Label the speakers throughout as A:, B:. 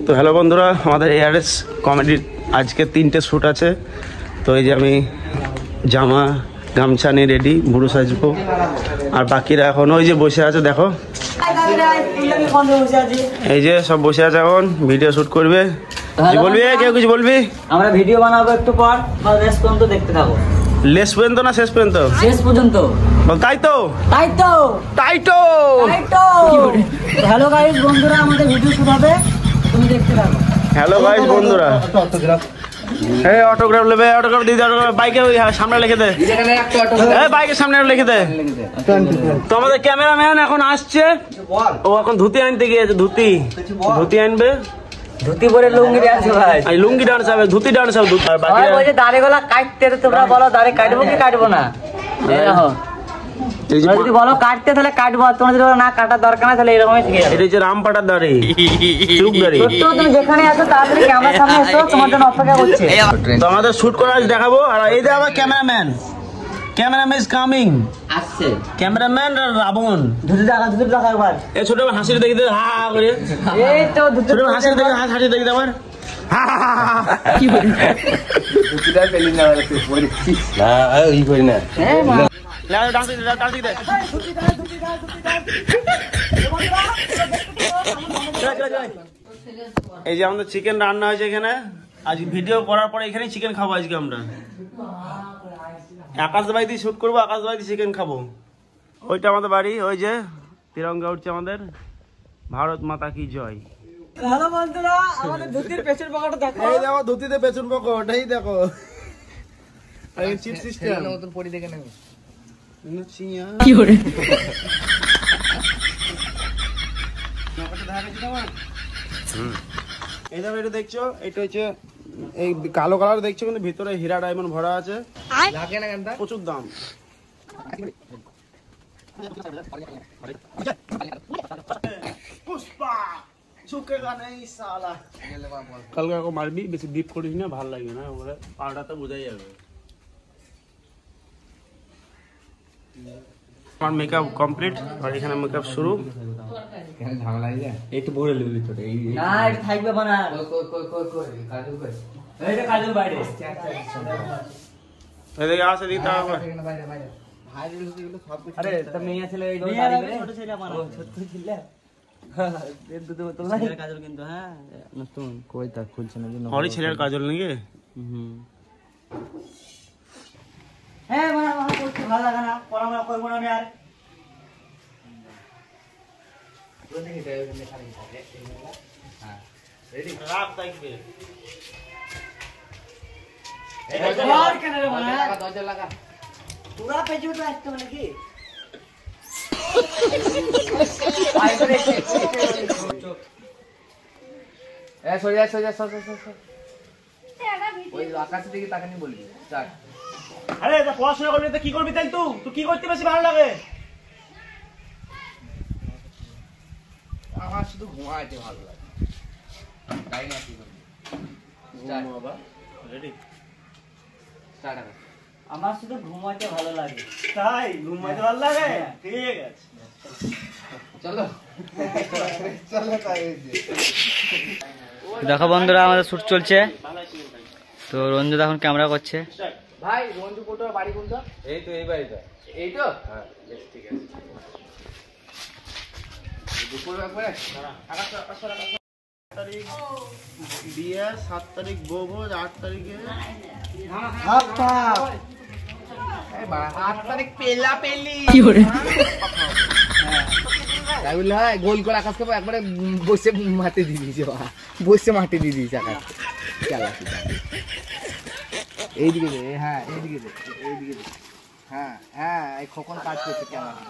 A: তো হ্যালো বন্ধুরা, আমাদের এআরএস কমেডির আজকে 3টে শ্যুট আছে। তো এই যে আমি জামা গামছা নিয়ে রেডি, বুড়ো সাজবো। আর বাকিরা এখন ওই যে বসে আছে, দেখো এই যে সব বসে আছে, এখন ভিডিও শ্যুট করবে। বলবি কেউ কিছু বলবি?
B: আমরা ভিডিও বানাবো একটু পর, শেষ পর্যন্ত দেখতে থাকো।
A: লেস পর্যন্ত না শেষ পর্যন্ত?
B: শেষ পর্যন্ত।
A: তাই তো
B: তাই তো
A: তাই তো
B: তাই তো। হ্যালো গাইস বন্ধুরা, আমাদের ভিডিও শুরু হবে, তুমি দেখতে থাকো।
A: হ্যালো গাইস বন্ধুরা, এই অটোগ্রাফ নেবে, অটোগ্রাফ দিতে, বাইকে সামনে লিখে দে, এই বাইকের সামনে লিখে দে। তো আমাদের ক্যামেরাম্যান এখন আসছে, ও এখন ধুতি আনতে গিয়েছে। ধুতি আনবে,
B: ধুতি পরে লুঙ্গি ডান্স ভাই,
A: এই লুঙ্গি ডান্স হবে, ধুতি ডান্স হবে। আর বাকি
B: ভাই বলছে দাড়ি গলা কাটতে, তোমরা বলো দাড়ি কাটবো কি কাটবো না? দেখো যদি বলো কাটতে তাহলে কাটবো, তোমরা যদি বলো না কাটার দরকার না তাহলে এরকমই ঠিক আছে।
A: এটা হচ্ছে রামপাটার দাড়ি, চুপ দাড়ি।
B: তো তুমি যেখানে আছো তাড়াতাড়ি ক্যামেরার সামনে এসো, তোমার জন্য অপেক্ষা করছে।
A: তো আমাদের শুট করা দেখাবো। আর এই যে আমার ক্যামেরাম্যান ইজ কামিং,
B: আসছে
A: ক্যামেরাম্যান রাবণ।
B: ধুতি দেখা একবার।
A: এই ছোট হাসির দেখি, হা হা করে।
B: এই তো ধুতি
A: ছোট হাসির দেখি, হাসি দেখি আমার।
B: কি বলি
C: ধুতিটা পেলি না, না ওই করি না।
A: এই যে আমাদের চিকেন রান্না হয়েছে এখানে। আজ ভিডিও করার পরে এখানে চিকেন খাবো আজকে আমরা। আকাশবাড়ি দিয়ে শুট করবো, আকাশবাড়ি দিয়ে চিকেন খাবো। ওইটা আমাদের বাড়ি, ওই যে তিরঙ্গা উঠছে আমাদের। ভারত মাতা কি জয়।
B: হ্যালো বন্ধুরা, আমাদের ধুতির পেছন পকেটটা দেখো।
A: এই দেখো ধুতিতে পেছন পকেট, এই দেখো। এই চিপ সিস্টেম
C: নতুন পড়ি দেখে নেব।
B: কি করে
A: এই দেখো, এটা দেখছো, এটা হচ্ছে এই কালো কালার দেখছো, কিন্তু ভিতরে হীরা ডায়মন্ড ভরা আছে।
C: লাগে না কেনটা?
A: প্রচুর দাম। পুষ্পা ঝুঁকেগা নেই সালা। কালকে এখন মারবি, বেশি ডিপ করিস না, ভালো লাগবে না। ওরা পাউডারটা বোঝাই যাবে। আমার মেকআপ কমপ্লিট, আর এখানে মেকআপ শুরু।
C: এখানে ঝামেলা হয়ে যায়। একটু ভরে নেব ভিতরে। এই
B: না এটা থাকবে বানা।
C: কই কাজল কই?
B: এইটা কাজল বাইরে।
A: এদিকে আসে, এদিকে তাও আবার।
C: এখানে বাইরে বাইরে। ভাইরাল হতে গেলে সব কিছু।
B: আরে তো মেয়ে ছেলে এই দাড়ি করে ছোট ছেলে বানা। ছোট ছেলে এর দুটো বোতল নাই কাজল, কিন্তু হ্যাঁ নতুন
C: কই তা খুলছে না জন্য।
A: ওরই ছেলের কাজল নাকি?
B: হ্যাঁ বানা বানা করতে ভালো লাগে না, পড়াশোনা করব না আমি আর।
C: হ্যাঁ রেডি
A: রাত থাকবে।
B: আর কেন রে বানা?
C: দরজা লাগা।
B: পুরা পেজু তো আসতো নাকি?
C: এ সরিয়া সর। ওই আকাশের দিকে তাকানি বলবি। স্টার্ট।
A: আরে এটা পড়াশোনা করবি তো কি করবি তাই? তুই কি করতে বেশি ভালো লাগে?
C: আমার শুধু ঘুমাইতে ভালো লাগে। তাই না কি করবি? স্টার্ট
A: বাবা রেডি।
C: স্টার্ট আকাশ।
B: আমার শুধু ঘুমাতে ভালো লাগে।
A: তাই ঘুমাইতে ভালো লাগে? ঠিক আছে
C: চলো তাই।
B: দেখো বন্ধুরা, আমাদের শুট চলছে। তো রঞ্জিত এখন ক্যামেরা করছে।
C: ভাই রঞ্জু কোটার বাড়ি কোনটা? এই তো এই বাড়িটা। এই তো? হ্যাঁ বেশ ঠিক আছে। দুপুর ব্যাপারে
A: বিয়ে 7 তারিখ, বউভোজ 8 তারিখে।
C: 8 তারিখ পেলা পেলি কি করে? তাই বললে হয়? গোল করে আকাশকে একবারে বসে মাটি দিয়ে দিয়েছে, বসে মাটি দিয়ে দিয়েছে আকাশ। এইদিকে দে, হ্যাঁ এইদিকে দে, এইদিকে দে। হ্যাঁ হ্যাঁ এই খোকন কাজ করছে ক্যামেরা।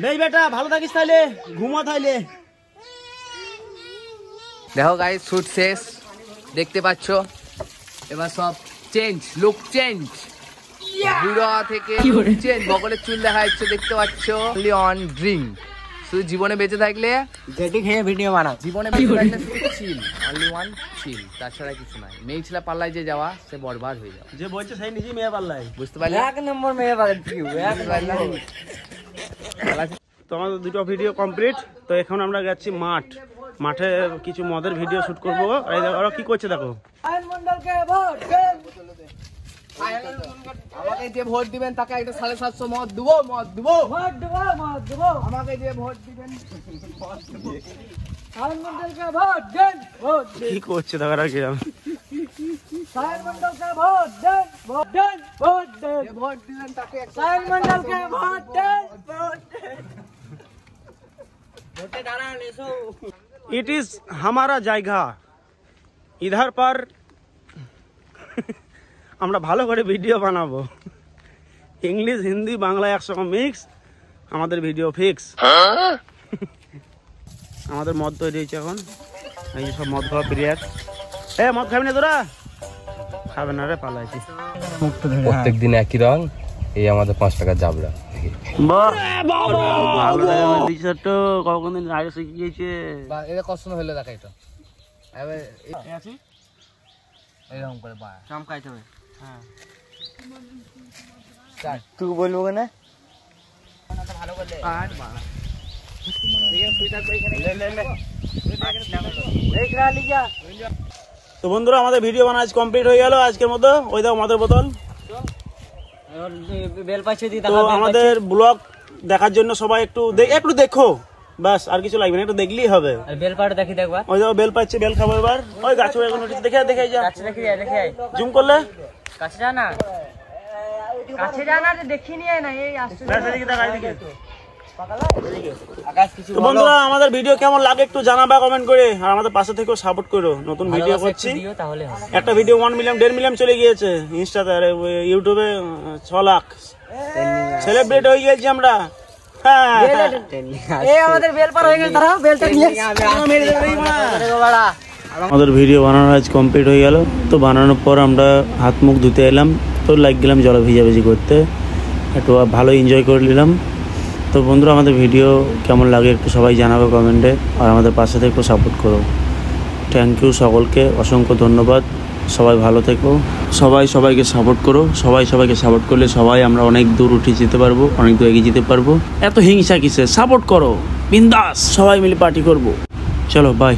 A: নেই বেটা, ভালো থাকিস তাইলে, ঘুমা তাইলে।
C: দেখো গাইস শুট শেষ, দেখতে পাচ্ছ। এবার সব চেঞ্জ, লুক চেঞ্জ, বুড়া থেকে চেঞ্জ। বগলের চুল দেখা যাচ্ছে, দেখতে পাচ্ছ। অন ড্রিঙ্ক তুই জীবনে বেঁচে থাকলে
B: যেটি খেয়ে ভিডিও বানাও।
C: জীবনে বেঁচে থাকলে শুধু চিল, অনলি ওয়ান চিল, তাছাড়া কিছু নাই। মেয়ে ছেলে পাল্লায় যে যাওয়া সে বরবাদ হয়ে যাওয়া।
A: যে বলছে সেই নিজেই মেয়ে পাল্লায়,
C: বুঝতে পারলি?
B: 1 নম্বর মেয়ে বাড়ি
A: তো আমাদের দুটো ভিডিও কমপ্লিট। তো এখন আমরা যাচ্ছি মাঠে কিছু মদের ভিডিও শুট করবো। এই দেখো ওরা কি করছে দেখো।
C: আমাকে যে ভোট দিবেন তাকে একটা 750 মদ দেবো। আমাকে যে ভোট দিবেন
A: কি করছে দেখো আর কি
C: ভোট দিবেন তাকে
A: इट इज हमारा জায়গা इधर पर আমরা ভালো করে ভিডিও বানাবো। ইংলিশ হিন্দি বাংলা একসঙ্গে মিক্স, আমাদের ভিডিও ফিক্স। আমাদের মদ তৈরি হয়েছে এখন, এই যে সব মদ খাওয়া পিরিয়ড। মদ খাবি না তোরা? খাবে না রে, পালাইছি।
C: প্রত্যেক দিন একই রং, এই আমাদের 5 টাকা জাবরা।
A: ভালো লাগে তো, কখন আগে শিখে গিয়েছে।
C: এটা কষ্ট হলে দেখা এটা এরকম করে
B: চমকাইতে হবে।
A: হ্যাঁ
B: তুই বলবো না
C: ভালো করলে
A: তো বন্ধুরা আমাদের ভিডিও বানা আজ কমপ্লিট হয়ে গেল আজকের মতো। ওই দাও মদের বোতল।
B: বেল পাইছে দি
A: তো আমাদের ব্লগ দেখার জন্য সবাই একটু দেখো, বাস আর কিছু লাগবে না, একটু দেখলেই হবে।
B: আর বেল পাড় দেখি দেখবা।
A: ওই দেখো বেল পাচ্ছে, বেল খাবো এবার। ওই গাছে এখন দেখে যা,
B: কাছে দেখি দেখে আই।
A: জুম করলে
B: কাছে যা না, কাছে যা না, দেখি নিয়ে না এই আসছে।
A: এদিকে দেখা, এদিকে। তো বন্ধুরা আমাদের ভিডিও কেমন লাগে একটু জানাবা কমেন্ট করে, আর আমাদের পাশে থেকেও সাপোর্ট করো। নতুন ভিডিও করছি,
B: তাহলে হবে।
A: একটা ভিডিও 1 মিলিয়ন 1.5 মিলিয়ন চলে গিয়েছে ইনস্টাতে, আর ইউটিউবে 6 লাখ সেলিব্রেট হয়ে গেছি আমরা। হ্যাঁ
B: এই আমাদের বেল পার হয়ে গেল, দাঁড়াও বেলটা নিয়ে
A: আমাদের ভিডিও বানানো আজ কমপ্লিট হয়ে গেল। তো বানানোর পর আমরা হাত মুখ ধুতে এলাম, তো লাগ গেলাম জলে ভিজাভিজি করতে, একটু ভালো এনজয় করে নিলাম। তো বন্ধুরা আমাদের ভিডিও কেমন লাগে একটু সবাই জানাবে কমেন্টে, আর আমাদের পাশে থেকে একটু সাপোর্ট করো। থ্যাংক ইউ সকলকে, অসংখ্য ধন্যবাদ। সবাই ভালো থেকো, সবাইকে সাপোর্ট করো। সবাইকে সাপোর্ট করলে সবাই আমরা অনেক দূর উঠে যেতে পারবো, অনেক দূর এগিয়ে যেতে পারবো। এত হিংসা কিসে, সাপোর্ট করো, বিন্দাস সবাই মিলে পার্টি করবো। চলো বাই।